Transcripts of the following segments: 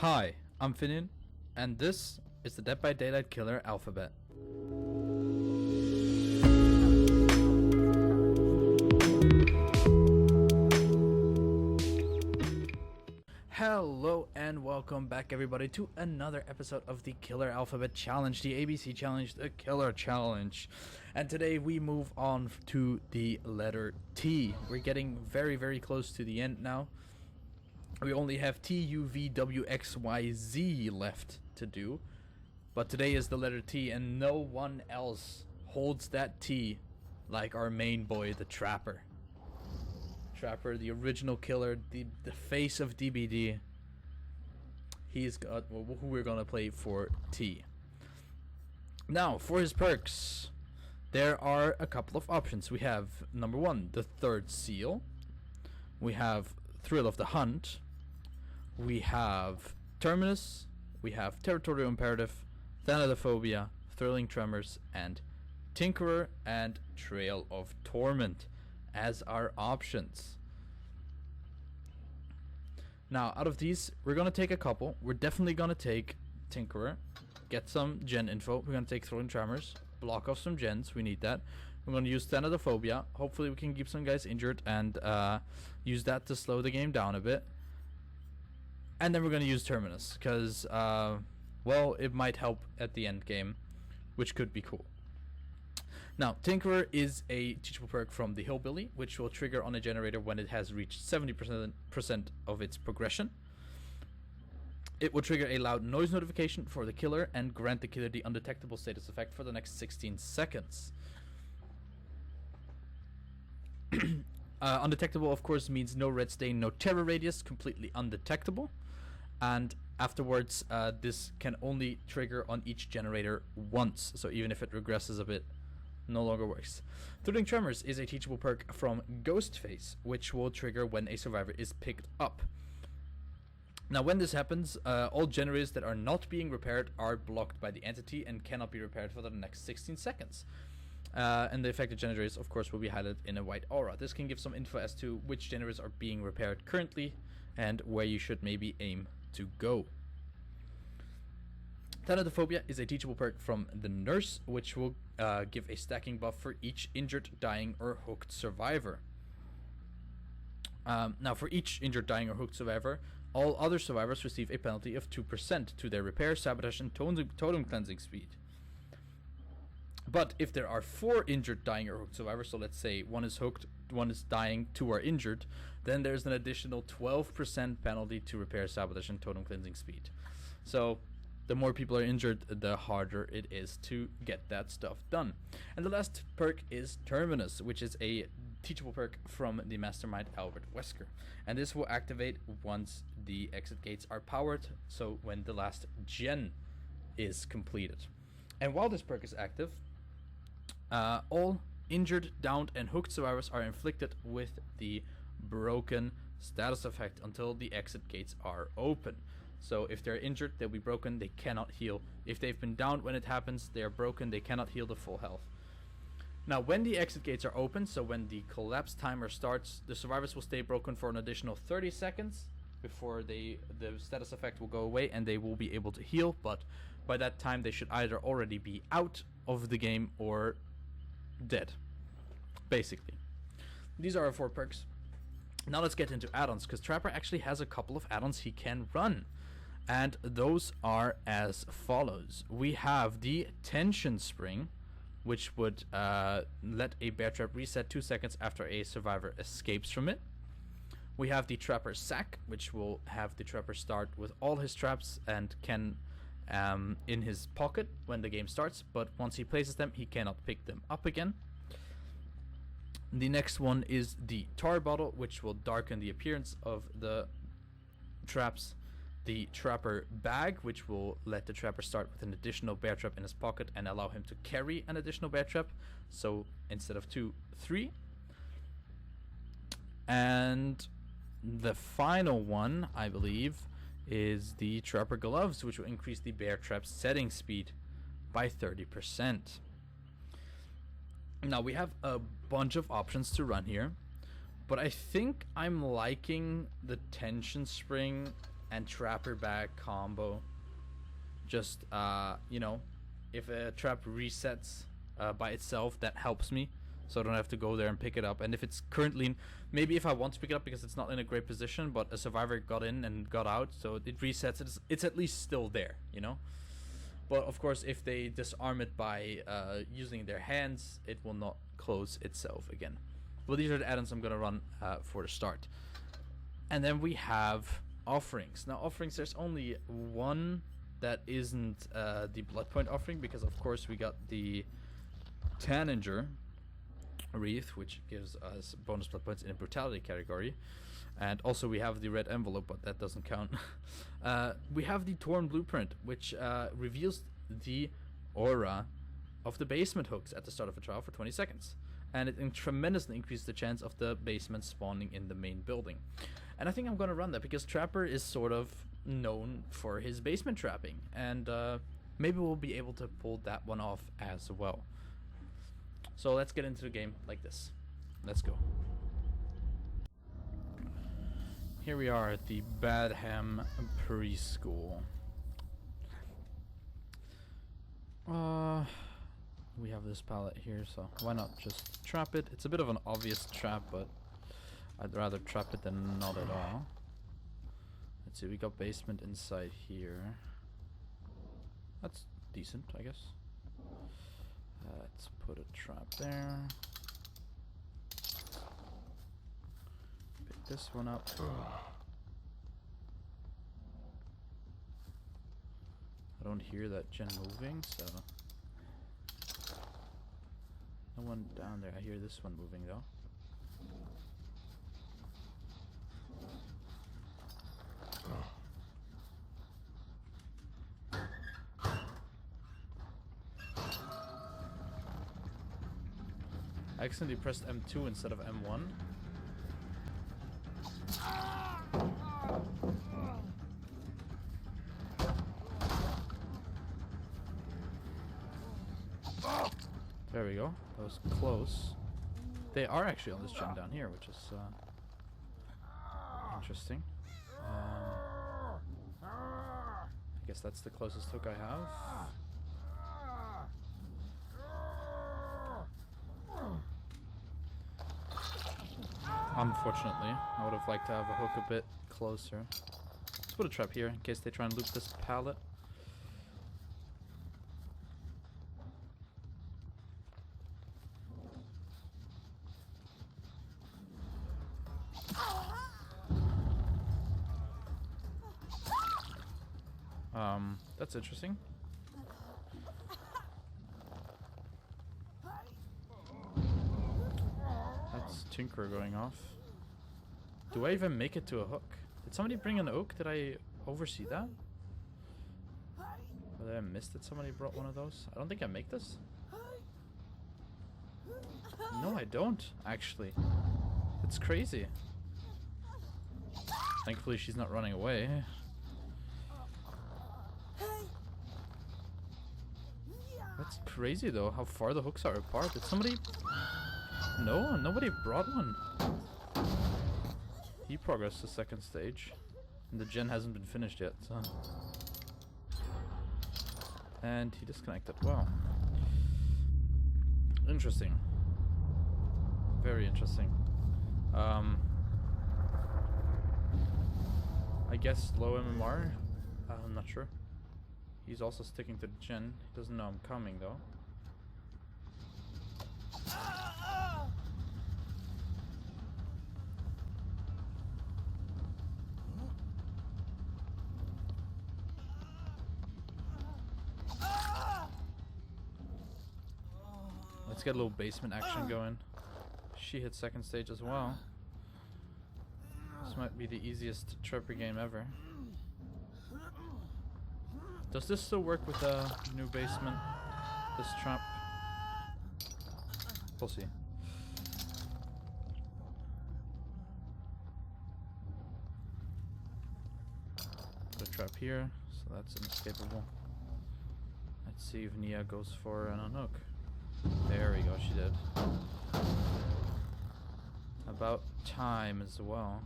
Hi, I'm Finian, and this is the Dead by Daylight Killer Alphabet. Hello and welcome back everybody to another episode of the Killer Alphabet Challenge, the ABC Challenge, the Killer Challenge. And today we move on to the letter T. We're getting very close to the end now. We only have T, U, V, W, X, Y, Z left to do. But today is the letter T, and no one else holds that T like our main boy, the Trapper. Trapper, the original killer, the face of DBD. He's got who we're gonna play for T. Now, for his perks, there are a couple of options. We have number 1, the Third Seal. We have Thrill of the Hunt. We have Terminus. We have Territorial Imperative, Thanatophobia, Thrilling Tremors, and Tinkerer and Trail of Torment as our options. Now, out of these, we're going to take a couple. We're definitely going to take Tinkerer, get some gen info. We're going to take Thrilling Tremors, block off some gens. We need that. We're going to use Thanatophobia. Hopefully we can keep some guys injured and use that to slow the game down a bit. And then we're going to use Terminus because, well, it might help at the end game, which could be cool. Now, Tinkerer is a teachable perk from the Hillbilly, which will trigger on a generator when it has reached 70% of its progression. It will trigger a loud noise notification for the killer and grant the killer the undetectable status effect for the next 16 seconds. Undetectable, of course, means no red stain, no terror radius, completely undetectable. And afterwards, this can only trigger on each generator once, so even if it regresses a bit, no longer works. Thrilling Tremors is a teachable perk from Ghostface, which will trigger when a survivor is picked up. Now, when this happens, all generators that are not being repaired are blocked by the entity and cannot be repaired for the next 16 seconds. And the affected generators, of course, will be highlighted in a white aura. This can give some info as to which generators are being repaired currently and where you should maybe aim to go. Thanatophobia is a teachable perk from the Nurse, which will give a stacking buff for each injured, dying, or hooked survivor. Now, for each injured, dying, or hooked survivor, all other survivors receive a penalty of 2% to their repair, sabotage, and totem cleansing speed. But if there are 4 injured, dying, or hooked survivors, so let's say one is hooked, one is dying, 2 are injured, then there's an additional 12% penalty to repair, sabotage, and totem cleansing speed. So the more people are injured, the harder it is to get that stuff done. And the last perk is Terminus, which is a teachable perk from the Mastermind Albert Wesker. And this will activate once the exit gates are powered, so when the last gen is completed. And while this perk is active, all injured, downed, and hooked survivors are inflicted with the broken status effect until the exit gates are open. So if they're injured, they'll be broken, they cannot heal. If they've been downed when it happens, they are broken, they cannot heal to full health. Now, when the exit gates are open, so when the collapse timer starts, the survivors will stay broken for an additional 30 seconds before the status effect will go away and they will be able to heal, but by that time they should either already be out of the game or dead, basically. These are our 4 perks. Now let's get into add-ons, because Trapper actually has a couple of add-ons he can run, and those are as follows. We have the Tension Spring, which would let a bear trap reset 2 seconds after a survivor escapes from it. We have the Trapper Sack, which will have the Trapper start with all his traps and can in his pocket when the game starts, but once he places them, he cannot pick them up again. The next one is the Tar Bottle, which will darken the appearance of the traps. The Trapper Bag, which will let the Trapper start with an additional bear trap in his pocket and allow him to carry an additional bear trap, so instead of 2, 3. And the final one, I believe, is the Trapper Gloves, which will increase the bear trap setting speed by 30%. Now, we have a bunch of options to run here, but I think I'm liking the Tension Spring and Trapper Bag combo. Just, you know, if a trap resets by itself, that helps me. So I don't have to go there and pick it up. And if it's currently, maybe if I want to pick it up because it's not in a great position, but a survivor got in and got out, so it resets, it's at least still there, you know? But of course, if they disarm it by using their hands, it will not close itself again. Well, these are the add-ons I'm going to run for the start. And then we have offerings. Now, offerings, there's only one that isn't the blood point offering, because of course we got the Tanager Wreath, which gives us bonus blood points in a brutality category. And also we have the red envelope, but that doesn't count. We have the Torn Blueprint, which reveals the aura of the basement hooks at the start of a trial for 20 seconds. And it tremendously increases the chance of the basement spawning in the main building. And I think I'm going to run that because Trapper is sort of known for his basement trapping. And maybe we'll be able to pull that one off as well. So let's get into the game like this. Let's go. Here we are at the Badham Preschool. We have this pallet here, so why not just trap it? It's a bit of an obvious trap, but I'd rather trap it than not at all. Let's see, we got basement inside here. That's decent, I guess. Let's put a trap there. Pick this one up. I don't hear that gen moving, so no one down there. I hear this one moving though. I accidentally pressed M2 instead of M1. There we go. That was close. They are actually on this gen down here, which is interesting. I guess that's the closest hook I have. Unfortunately, I would have liked to have a hook a bit closer. Let's put a trap here in case they try and loop this pallet. That's interesting. That's Tinker going off. Do I even make it to a hook? Did somebody bring an oak? Did I oversee that? Or did I miss that somebody brought one of those? I don't think I make this. No, I don't, actually. It's crazy. Thankfully, she's not running away. That's crazy, though, how far the hooks are apart. Did somebody... No, nobody brought one. He progressed to second stage. And the gen hasn't been finished yet, so... And he disconnected. Wow. Interesting. Very interesting. I guess low MMR? I'm not sure. He's also sticking to the gen. He doesn't know I'm coming, though. Let's get a little basement action going. She hit second stage as well. This might be the easiest trapper game ever. Does this still work with the new basement? This trap? We'll see. Put a trap here, so that's inescapable. Let's see if Nia goes for an unhook. There we go, she did. About time as well.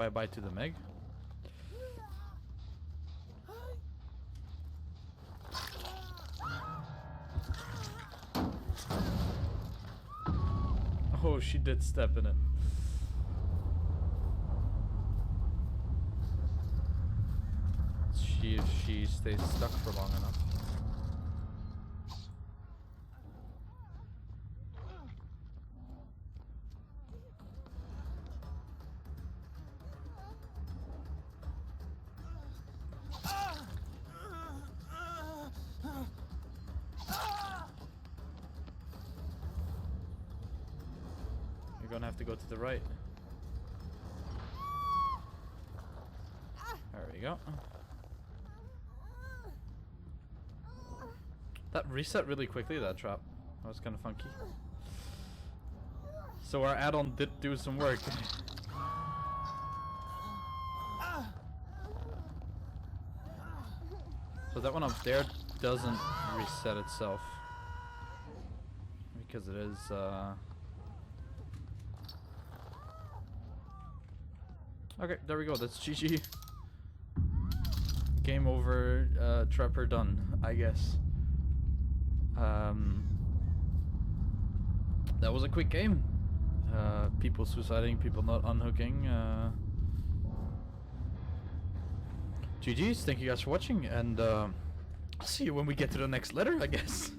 Bye-bye to the Meg. Oh, she did step in it. She stays stuck for long enough. You're gonna have to go to the right. There we go. That reset really quickly, that trap. That was kind of funky. So our add-on did do some work. So that one up there doesn't reset itself. Because it is, Okay, there we go. That's GG. Game over, Trapper done, I guess. That was a quick game. People suiciding, people not unhooking. GG's, thank you guys for watching, and see you when we get to the next letter, I guess.